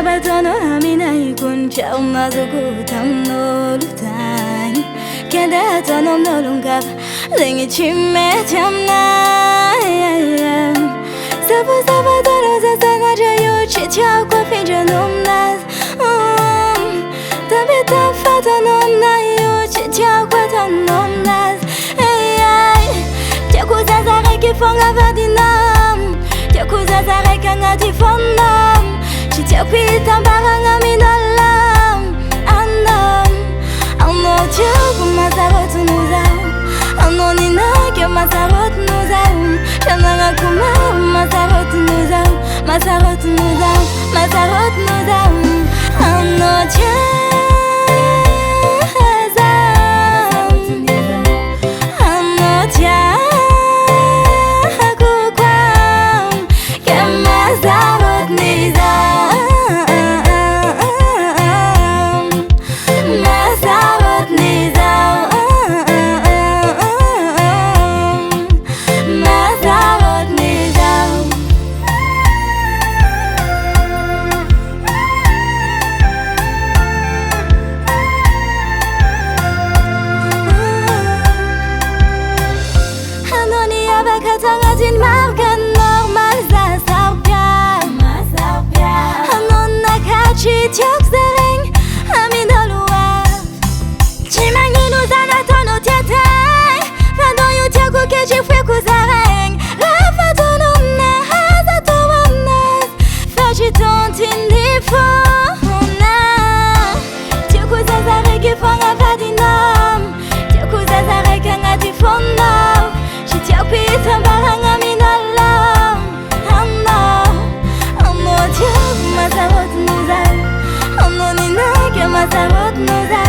Batono amina ikun chauma zuku tamno lutan Kenda tono no lungap lengi chime chamna Sabu tono zasana jayo chicha kwa finja nomnas Tabi tafata nomna yo chicha kwa tonomnas Tiaku zazare ki fonga vadinam Tiaku zazare kanga tifondam Chitiakwita baranga minalam Anam Ano tiaku masarotu nuzau Ano ninake masarotu nuzau Shananga kuma masarotu nuzau Masarotu nuzau Masarotu nuzau Ano tiaku Katangazin markan normal za sarpia Hanon nakachi tiok zereng amin dolua Chimangi nuzana tono tiatay Fadon yu tiaku kechi fweku zareng Rafa tono na haza towanas Fachi tontin difona Tiaku zazare ki fonga vadinam Tiaku zazare kanga tifona Chitiakwita baranga minalam Ano tiaku masarotu nuzau Ano ninake masarotu nuzau